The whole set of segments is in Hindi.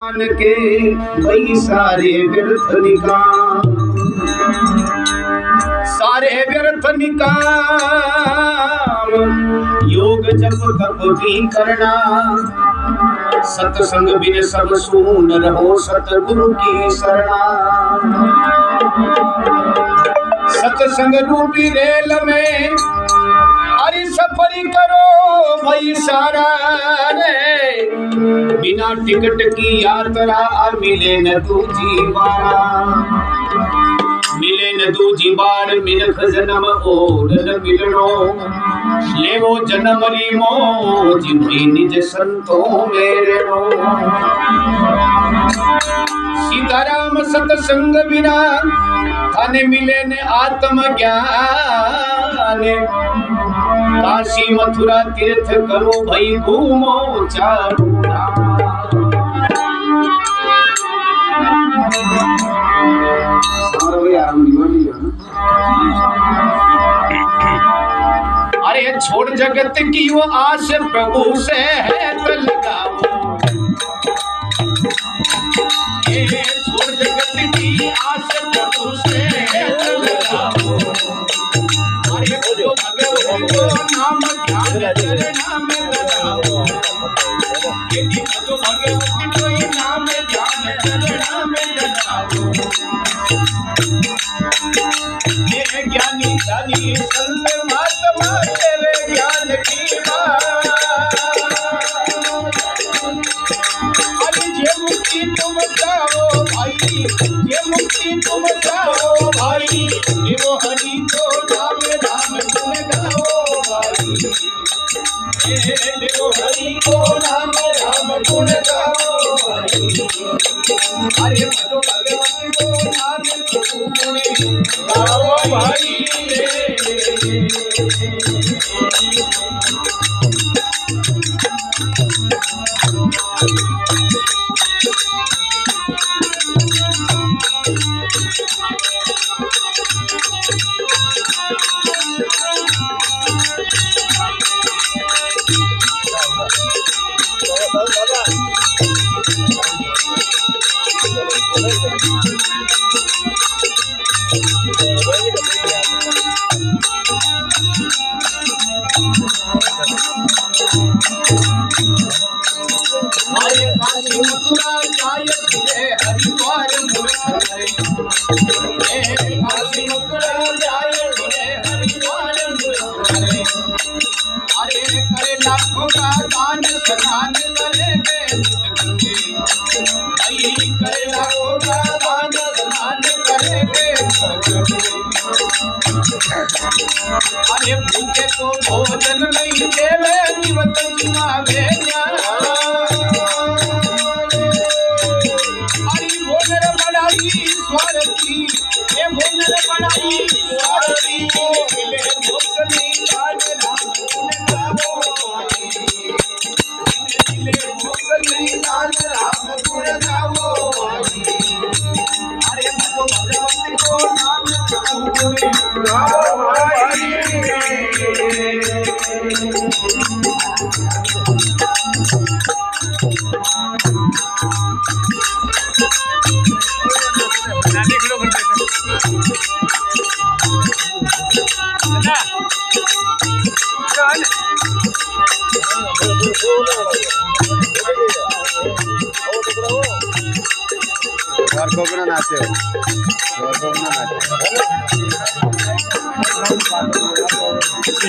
के वही सारे व्यर्थ निकाम, सारे व्यर्थ निकाम। योग जप तप भी करना, सत्संग बिन सब सून रहो सतगुरु की शरणा। सत्संग रूपी रेल में हरि सफर करो भाई सारा रे। बिना टिकट की यात्रा मिले न दूजी बार, मिले न दूजी बार। मिनख जन्म और न मिलनो, लेवो जन्म री मौज भाई निज संतों मेरे रो। सीताराम सत्संग बिना थाने मिले ने आत्म ज्ञान। काशी मथुरा तीर्थ करो भाई घूमो चारों धाम। अरे छोड़ जगत की वो आस प्रभु से है तो लगाओ। छोड़ जगत की आस प्रभु से है तो लगाओ। अरे बोलो भगवान को नाम ध्यान चरणा में लगाओ। यदि बोलो भगवान को नाम ध्यान चरणा में लगाओ। ये ज्ञानी ज्ञानी संत महात्मा तेरे ज्ञान की बात। अरे ये मुक्ति तुम जाओ भाई, ये मुक्ति तुम जाओ भाई। ये वो हरि को नाम नाम गुण गाओ भाई। ये वो हरि को नाम नाम गुण गाओ भाई। अरे भजो भगवान को नाम गुण गाओ भाई। लाखों का दान प्रदान करेंगे भाई। करे लाखों का दान प्रदान करेंगे। अरे भूखे को भोजन नहीं देवे जीवत जीवावे ज्ञान। अरे भोजन बनाई स्वार्थी, ये भोजन बनाई स्वार्थी। मिले मोक्ष नहीं राज राम गुण गाओ। मिले मोक्ष नहीं राज राम गुण गाओ। अरे भजो भगवती को नाम गुण गाओ भाई।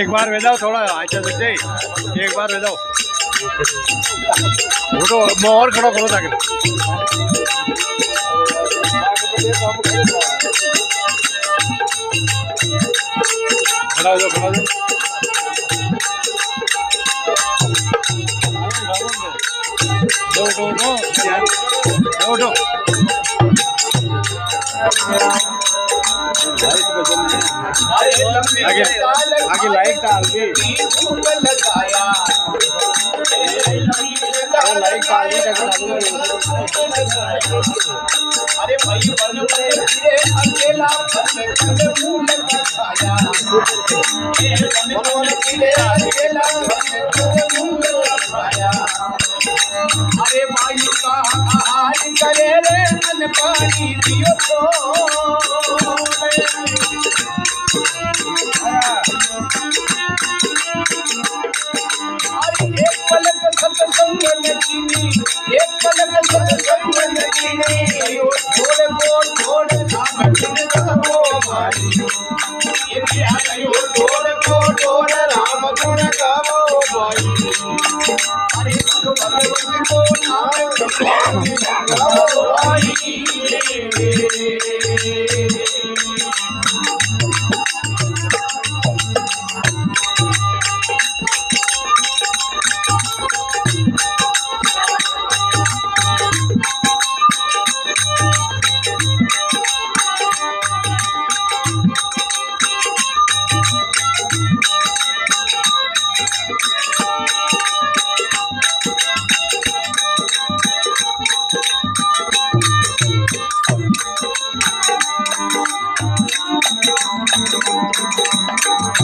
एक बार भेजाओ थोड़ा अच्छा से एक बार भेजाओ। फोटो मैं और खड़ा करो ताकि खड़ा हो जाओ, खड़ा हो जाओ। आगे लाइक डाल दी, लाइक डाल दी। अरे भाई वन फिरे अकेला फूल खाया। वन फिरे अकेला फूल खाया। अरे भाई का करे रे मन पानी पियो तो एक पलक सत्संग नचीनी एक पलक सत्संग नचीनी छोड़ को छोड़ राम गुण गावो भाई ये प्यार यो छोड़ को छोड़ राम गुण गावो भाई अरे भगवत को नाम गावो भाई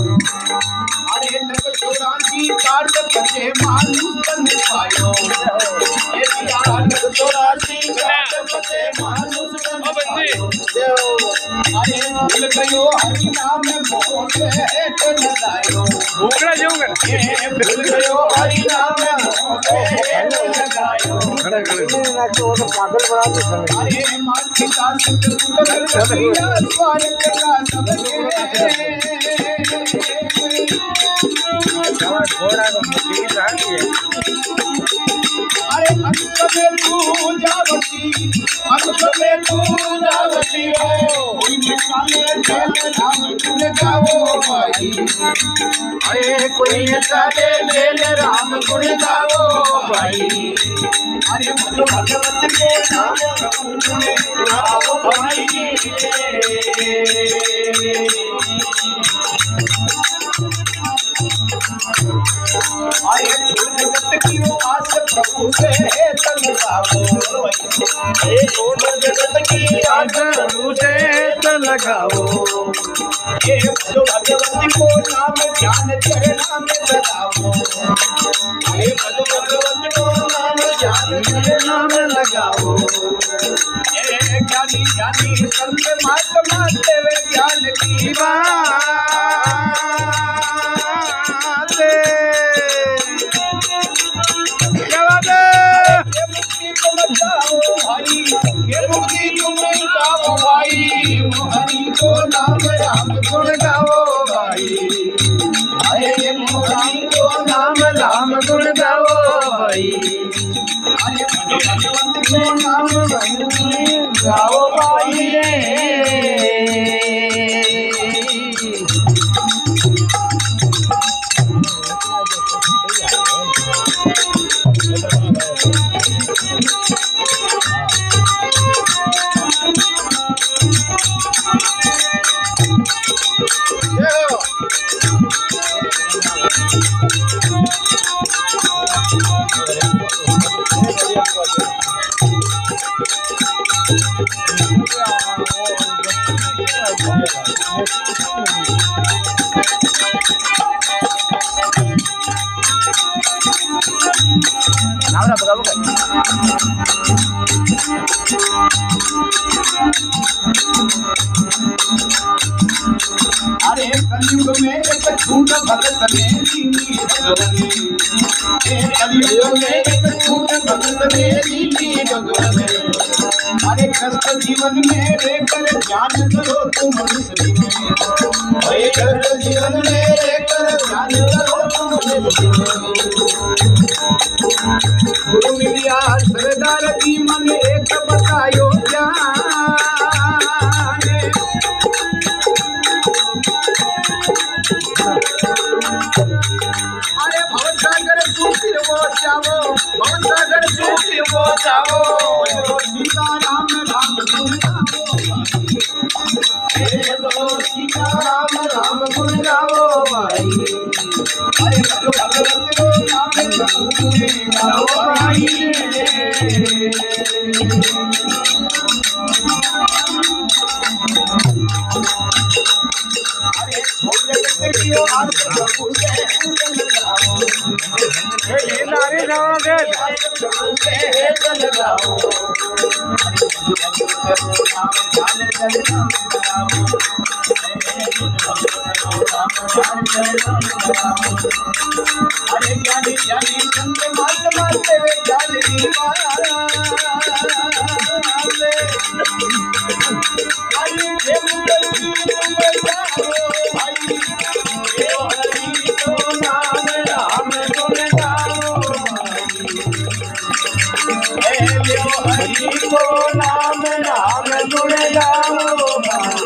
अरे नगर चौरासी काट बचे मानुष बन पायो ये दिया नगर चौरासी काट बचे मानुष बन पायो अरे भूल गयो हरि नाम मोह से हेठ लगायो भूखड़ा जाऊंगा ये भूल गयो हरि नाम मोह से हेठ लगायो खड़ा खड़े अरे मानसी का सुख करिया स्वर्ग का सबके घोड़ा का मुट्ठी चाहिए अरे अंत में तू जावती हो कोई मिसाले चल राम गुण गावो भाई अरे कोई मिसाले चल राम गुण गावो भाई अरे भगवत के नाम गुण गावो भाई आए जगत की आस प्रभु से चल गावो ये जगत की आस प्रभु से चल गावो ये भगवत को नाम ज्ञान चरणा में लगावो ये भगवत को नाम ज्ञान चरणा में लगावो ये ज्ञानी ज्ञानी संत महात्मा तेरे ज्ञान की ये मुक्ति तुम गाओ भाई हरि को नाम राम गुण गाओ भाई अरे हरि को नाम राम गुण गाओ भाई अरे भगवंत को नाम गाओ भाई अरे कलयुग में एक झूठ भगत ने दीनी भगवती कलयुग में एक झूठ भगत ने दीनी भगवती अरे कष्ट जीवन में रहकर ध्यान करो तुम मनुष्य में अरे कष्ट जीवन में रहकर ध्यान करो तुम मनुष्य में गुरु मिलिया सरदार की मन एक बतायो ज्ञान अरे भवसागर सुखी वो जाओ भवसागर सुखी वो जाओ सीता राम राम गुण गाओ सीता राम राम गुण गाओ भाई अरे भगवत को नाम गुण गाओ भाई अरे जाओ दे अरे ज्ञानी ज्ञानी संत महात्मा से ज्ञान दीवाले अरे जे मुक्ति तुम जाओ भाई देव हरि को नाम राम गुण गाओ भाई देव हरि को नाम राम गुण गाओ भाई